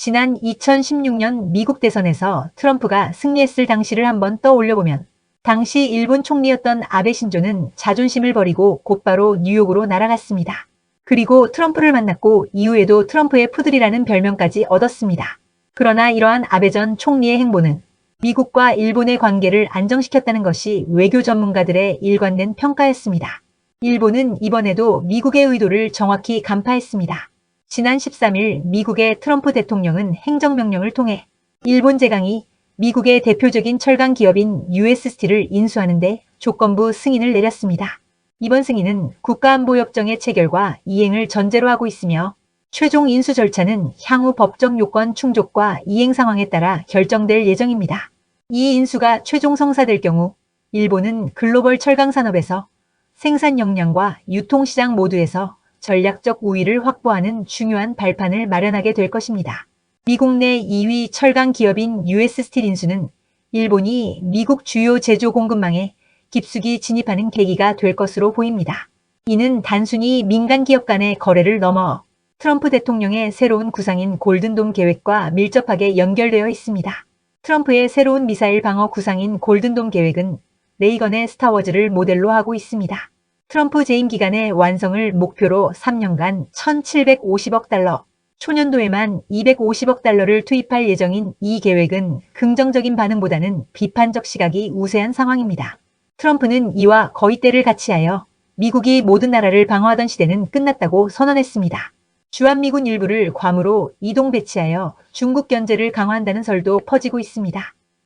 지난 2016년 미국 대선에서 트럼프가 승리했을 당시를 한번 떠올려보면 당시 일본 총리였던 아베 신조는 자존심을 버리고 곧바로 뉴욕으로 날아갔습니다. 그리고 트럼프를 만났고 이후에도 트럼프의 푸들이라는 별명까지 얻었습니다. 그러나 이러한 아베 전 총리의 행보는 미국과 일본의 관계를 안정시켰다는 것이 외교 전문가들의 일관된 평가였습니다. 일본은 이번에도 미국의 의도를 정확히 간파했습니다. 지난 13일 미국의 트럼프 대통령은 행정명령을 통해 일본 제강이 미국의 대표적인 철강 기업인 US 스틸을 인수하는 데 조건부 승인을 내렸습니다. 이번 승인은 국가안보협정의 체결과 이행을 전제로 하고 있으며 최종 인수 절차는 향후 법적 요건 충족과 이행 상황에 따라 결정될 예정입니다. 이 인수가 최종 성사될 경우 일본은 글로벌 철강 산업에서 생산 역량과 유통시장 모두에서 전략적 우위를 확보하는 중요한 발판을 마련하게 될 것입니다. 미국 내 2위 철강 기업인 US 스틸 인수는 일본이 미국 주요 제조 공급망에 깊숙이 진입하는 계기가 될 것으로 보입니다. 이는 단순히 민간 기업 간의 거래를 넘어 트럼프 대통령의 새로운 구상인 골든돔 계획과 밀접하게 연결되어 있습니다. 트럼프의 새로운 미사일 방어 구상인 골든돔 계획은 레이건의 스타워즈를 모델로 하고 있습니다. 트럼프 재임 기간의 완성을 목표로 3년간 1,750억 달러, 초년도에만 250억 달러를 투입할 예정인 이 계획은 긍정적인 반응보다는 비판적 시각이 우세한 상황입니다. 트럼프는 이와 거의 때를 같이하여 미국이 모든 나라를 방어하던 시대는 끝났다고 선언했습니다. 주한미군 일부를 괌으로 이동 배치하여 중국 견제를 강화한다는 설도 퍼지고 있습니다.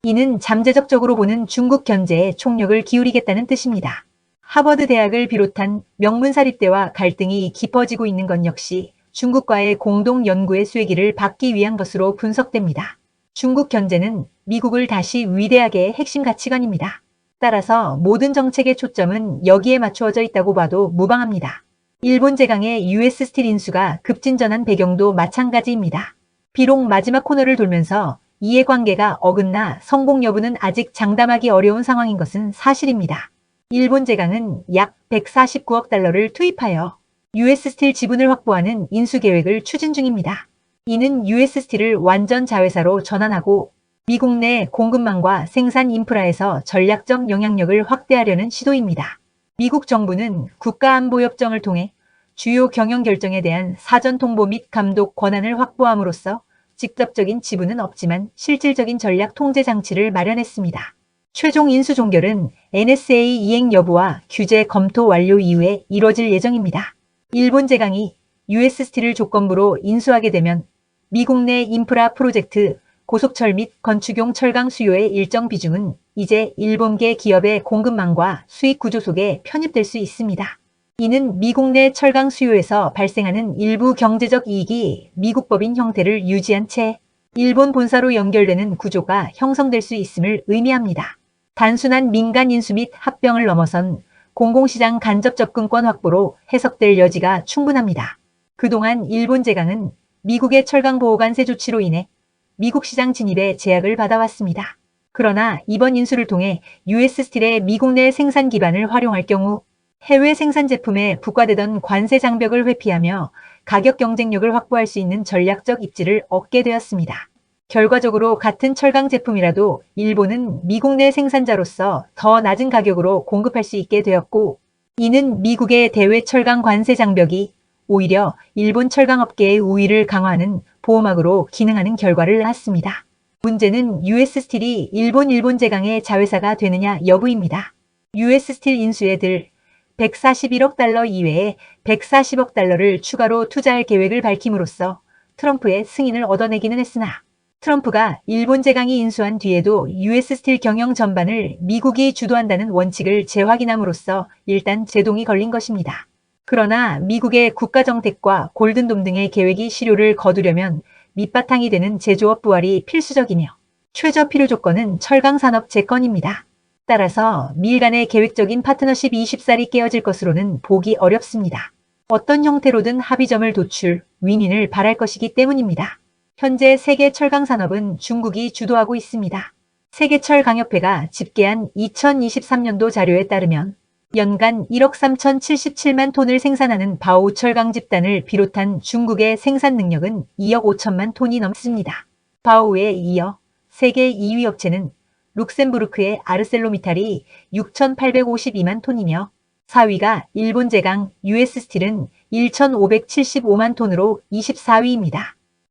이는 잠재적적으로 보는 중국 견제에 총력을 기울이겠다는 뜻입니다. 하버드 대학을 비롯한 명문사립대와 갈등이 깊어지고 있는 건 역시 중국과의 공동 연구의 쐐기를 받기 위한 것으로 분석됩니다. 중국 견제는 미국을 다시 위대하게 핵심 가치관입니다. 따라서 모든 정책의 초점은 여기에 맞추어져 있다고 봐도 무방합니다. 일본 제강의 US 스틸 인수가 급진전한 배경도 마찬가지입니다. 비록 마지막 코너를 돌면서 이해관계가 어긋나 성공 여부는 아직 장담하기 어려운 상황인 것은 사실입니다. 일본 제강은 약 149억 달러를 투입하여 US 스틸 지분을 확보하는 인수 계획을 추진 중입니다. 이는 US 스틸을 완전 자회사로 전환하고 미국 내 공급망과 생산 인프라에서 전략적 영향력을 확대하려는 시도입니다. 미국 정부는 국가안보협정을 통해 주요 경영 결정에 대한 사전 통보 및 감독 권한을 확보함으로써 직접적인 지분은 없지만 실질적인 전략 통제 장치를 마련했습니다. 최종 인수 종결은 NSA 이행 여부와 규제 검토 완료 이후에 이뤄질 예정입니다. 일본 제강이 US 스틸을 조건부로 인수하게 되면 미국 내 인프라 프로젝트, 고속철 및 건축용 철강 수요의 일정 비중은 이제 일본계 기업의 공급망과 수익 구조 속에 편입될 수 있습니다. 이는 미국 내 철강 수요에서 발생하는 일부 경제적 이익이 미국 법인 형태를 유지한 채 일본 본사로 연결되는 구조가 형성될 수 있음을 의미합니다. 단순한 민간 인수 및 합병을 넘어선 공공시장 간접 접근권 확보로 해석될 여지가 충분합니다. 그동안 일본 제강은 미국의 철강 보호 관세 조치로 인해 미국 시장 진입에 제약을 받아왔습니다. 그러나 이번 인수를 통해 US 스틸의 미국 내 생산 기반을 활용할 경우 해외 생산 제품에 부과되던 관세 장벽을 회피하며 가격 경쟁력을 확보할 수 있는 전략적 입지를 얻게 되었습니다. 결과적으로 같은 철강 제품이라도 일본은 미국 내 생산자로서 더 낮은 가격으로 공급할 수 있게 되었고, 이는 미국의 대외 철강 관세 장벽이 오히려 일본 철강업계의 우위를 강화하는 보호막으로 기능하는 결과를 낳았습니다. 문제는 US 스틸이 일본 제강의 자회사가 되느냐 여부입니다. US 스틸 인수에 들 141억 달러 이외에 140억 달러를 추가로 투자할 계획을 밝힘으로써 트럼프의 승인을 얻어내기는 했으나 트럼프가 일본 제강이 인수한 뒤에도 US 스틸 경영 전반을 미국이 주도한다는 원칙을 재확인함으로써 일단 제동이 걸린 것입니다. 그러나 미국의 국가정책과 골든돔 등의 계획이 실효를 거두려면 밑바탕이 되는 제조업 부활이 필수적이며 최저 필요 조건은 철강산업 재건입니다. 따라서 미일 간의 계획적인 파트너십이 쉽사리 깨어질 것으로는 보기 어렵습니다. 어떤 형태로든 합의점을 도출, 윈윈을 바랄 것이기 때문입니다. 현재 세계 철강 산업은 중국이 주도하고 있습니다. 세계철강협회가 집계한 2023년도 자료에 따르면 연간 1억 3,077만 톤을 생산하는 바오 철강 집단을 비롯한 중국의 생산 능력은 2억 5천만 톤이 넘습니다. 바오에 이어 세계 2위 업체는 룩셈부르크의 아르셀로미탈이 6,852만 톤이며 4위가 일본 제강 US 스틸은 1,575만 톤으로 24위입니다.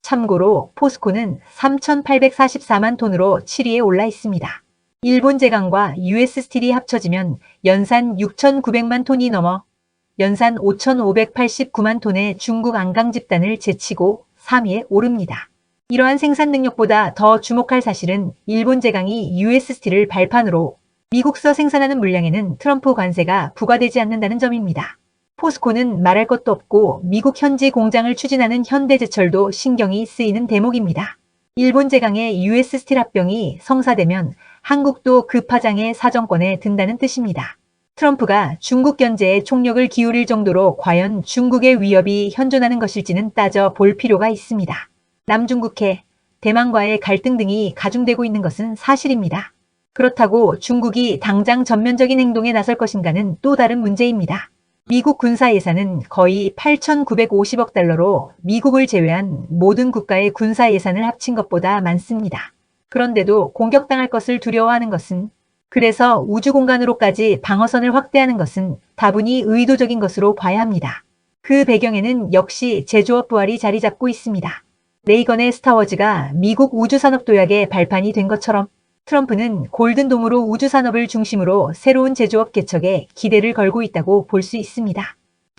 참고로 포스코는 3,844만 톤으로 7위에 올라 있습니다. 일본 제강과 US 스틸이 합쳐지면 연산 6,900만 톤이 넘어 연산 5,589만 톤의 중국 안강 집단을 제치고 3위에 오릅니다. 이러한 생산 능력보다 더 주목할 사실은 일본 제강이 US 스틸을 발판으로 미국서 생산하는 물량에는 트럼프 관세가 부과되지 않는다는 점입니다. 포스코는 말할 것도 없고 미국 현지 공장을 추진하는 현대제철도 신경이 쓰이는 대목입니다. 일본 제강의 US 스틸 합병이 성사되면 한국도 그 파장의 사정권에 든다는 뜻입니다. 트럼프가 중국 견제에 총력을 기울일 정도로 과연 중국의 위협이 현존하는 것일지는 따져볼 필요가 있습니다. 남중국해, 대만과의 갈등 등이 가중되고 있는 것은 사실입니다. 그렇다고 중국이 당장 전면적인 행동에 나설 것인가는 또 다른 문제입니다. 미국 군사 예산은 거의 8,950억 달러로 미국을 제외한 모든 국가의 군사 예산을 합친 것보다 많습니다. 그런데도 공격당할 것을 두려워하는 것은, 그래서 우주공간으로까지 방어선을 확대하는 것은 다분히 의도적인 것으로 봐야 합니다. 그 배경에는 역시 제조업 부활이 자리 잡고 있습니다. 레이건의 스타워즈가 미국 우주산업도약의 발판이 된 것처럼 트럼프는 골든돔으로 우주산업을 중심으로 새로운 제조업 개척에 기대를 걸고 있다고 볼 수 있습니다.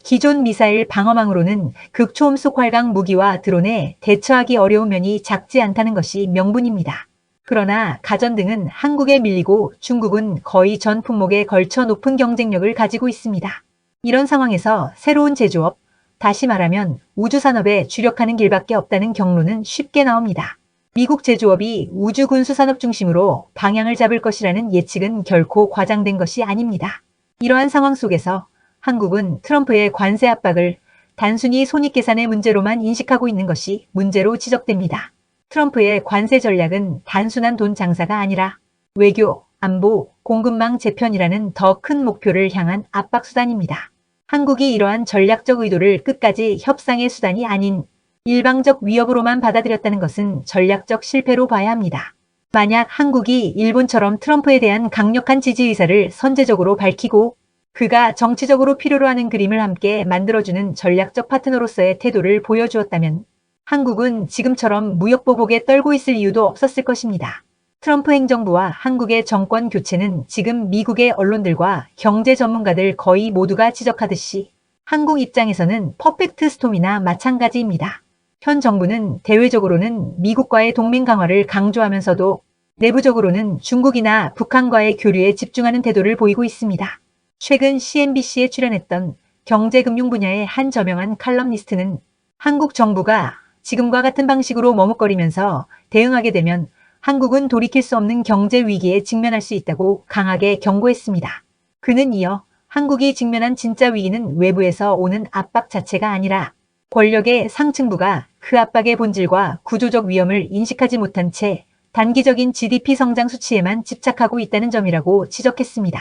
기존 미사일 방어망으로는 극초음속 활강 무기와 드론에 대처하기 어려운 면이 작지 않다는 것이 명분입니다. 그러나 가전등은 한국에 밀리고 중국은 거의 전 품목에 걸쳐 높은 경쟁력을 가지고 있습니다. 이런 상황에서 새로운 제조업, 다시 말하면 우주산업에 주력하는 길밖에 없다는 경로는 쉽게 나옵니다. 미국 제조업이 우주군수산업 중심으로 방향을 잡을 것이라는 예측은 결코 과장된 것이 아닙니다. 이러한 상황 속에서 한국은 트럼프의 관세 압박을 단순히 손익계산의 문제로만 인식하고 있는 것이 문제로 지적됩니다. 트럼프의 관세 전략은 단순한 돈 장사가 아니라 외교, 안보, 공급망 재편이라는 더 큰 목표를 향한 압박수단입니다. 한국이 이러한 전략적 의도를 끝까지 협상의 수단이 아닌 일방적 위협으로만 받아들였다는 것은 전략적 실패로 봐야 합니다. 만약 한국이 일본처럼 트럼프에 대한 강력한 지지 의사를 선제적으로 밝히고 그가 정치적으로 필요로 하는 그림을 함께 만들어주는 전략적 파트너로서의 태도를 보여주었다면 한국은 지금처럼 무역보복에 떨고 있을 이유도 없었을 것입니다. 트럼프 행정부와 한국의 정권 교체는 지금 미국의 언론들과 경제 전문가들 거의 모두가 지적하듯이 한국 입장에서는 퍼펙트 스톰이나 마찬가지입니다. 현 정부는 대외적으로는 미국과의 동맹 강화를 강조하면서도 내부적으로는 중국이나 북한과의 교류에 집중하는 태도를 보이고 있습니다. 최근 CNBC에 출연했던 경제금융 분야의 한 저명한 칼럼니스트는 한국 정부가 지금과 같은 방식으로 머뭇거리면서 대응하게 되면 한국은 돌이킬 수 없는 경제 위기에 직면할 수 있다고 강하게 경고했습니다. 그는 이어 한국이 직면한 진짜 위기는 외부에서 오는 압박 자체가 아니라 권력의 상층부가 그 압박의 본질과 구조적 위험을 인식하지 못한 채 단기적인 GDP 성장 수치에만 집착하고 있다는 점이라고 지적했습니다.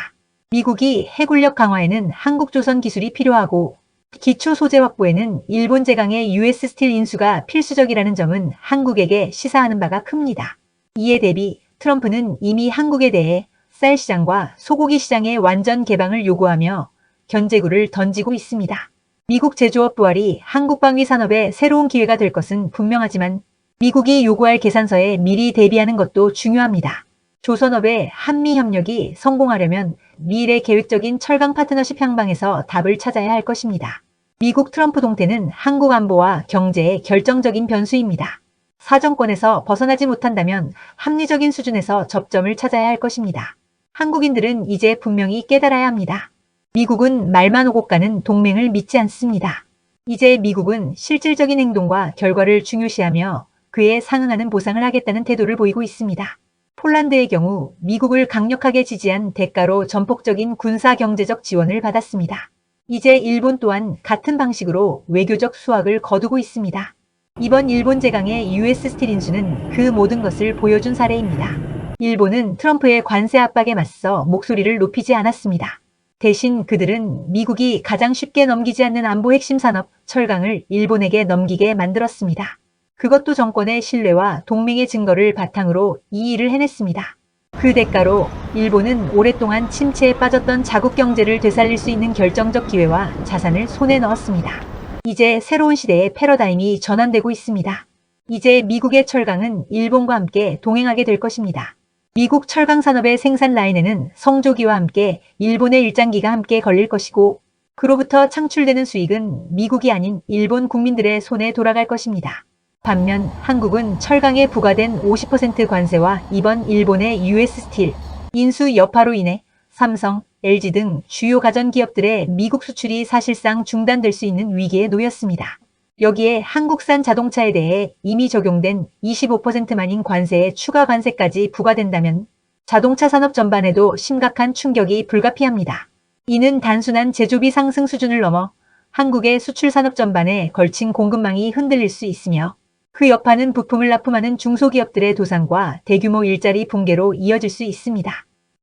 미국이 해군력 강화에는 한국조선 기술이 필요하고 기초 소재 확보에는 일본 제강의 US 스틸 인수가 필수적이라는 점은 한국에게 시사하는 바가 큽니다. 이에 대비 트럼프는 이미 한국에 대해 쌀 시장과 소고기 시장의 완전 개방을 요구하며 견제구를 던지고 있습니다. 미국 제조업 부활이 한국 방위 산업에 새로운 기회가 될 것은 분명하지만 미국이 요구할 계산서에 미리 대비하는 것도 중요합니다. 조선업의 한미 협력이 성공하려면 미일의 계획적인 철강 파트너십 향방에서 답을 찾아야 할 것입니다. 미국 트럼프 동태는 한국 안보와 경제의 결정적인 변수입니다. 사정권에서 벗어나지 못한다면 합리적인 수준에서 접점을 찾아야 할 것입니다. 한국인들은 이제 분명히 깨달아야 합니다. 미국은 말만 오고 가는 동맹을 믿지 않습니다. 이제 미국은 실질적인 행동과 결과를 중요시하며 그에 상응하는 보상을 하겠다는 태도를 보이고 있습니다. 폴란드의 경우 미국을 강력하게 지지한 대가로 전폭적인 군사 경제적 지원을 받았습니다. 이제 일본 또한 같은 방식으로 외교적 수확을 거두고 있습니다. 이번 일본 제강의 US 스틸 인수는 그 모든 것을 보여준 사례입니다. 일본은 트럼프의 관세 압박에 맞서 목소리를 높이지 않았습니다. 대신 그들은 미국이 가장 쉽게 넘기지 않는 안보 핵심 산업, 철강을 일본에게 넘기게 만들었습니다. 그것도 정권의 신뢰와 동맹의 증거를 바탕으로 이 일을 해냈습니다. 그 대가로 일본은 오랫동안 침체에 빠졌던 자국 경제를 되살릴 수 있는 결정적 기회와 자산을 손에 넣었습니다. 이제 새로운 시대의 패러다임이 전환되고 있습니다. 이제 미국의 철강은 일본과 함께 동행하게 될 것입니다. 미국 철강 산업의 생산 라인에는 성조기와 함께 일본의 일장기가 함께 걸릴 것이고, 그로부터 창출되는 수익은 미국이 아닌 일본 국민들의 손에 돌아갈 것입니다. 반면 한국은 철강에 부과된 50% 관세와 이번 일본의 US 스틸 인수 여파로 인해 삼성, LG 등 주요 가전기업들의 미국 수출이 사실상 중단될 수 있는 위기에 놓였습니다. 여기에 한국산 자동차에 대해 이미 적용된 25%만인 관세에 추가 관세까지 부과된다면 자동차 산업 전반에도 심각한 충격이 불가피합니다. 이는 단순한 제조비 상승 수준을 넘어 한국의 수출 산업 전반에 걸친 공급망이 흔들릴 수 있으며, 그 여파는 부품을 납품하는 중소기업들의 도산과 대규모 일자리 붕괴로 이어질 수 있습니다.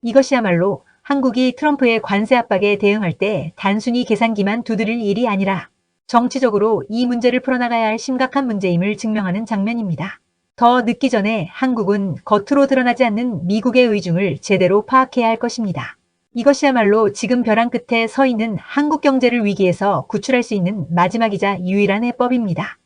이것이야말로 한국이 트럼프의 관세 압박에 대응할 때 단순히 계산기만 두드릴 일이 아니라 정치적으로 이 문제를 풀어나가야 할 심각한 문제임을 증명하는 장면입니다. 더 늦기 전에 한국은 겉으로 드러나지 않는 미국의 의중을 제대로 파악해야 할 것입니다. 이것이야말로 지금 벼랑 끝에 서 있는 한국 경제를 위기에서 구출할 수 있는 마지막이자 유일한 해법입니다.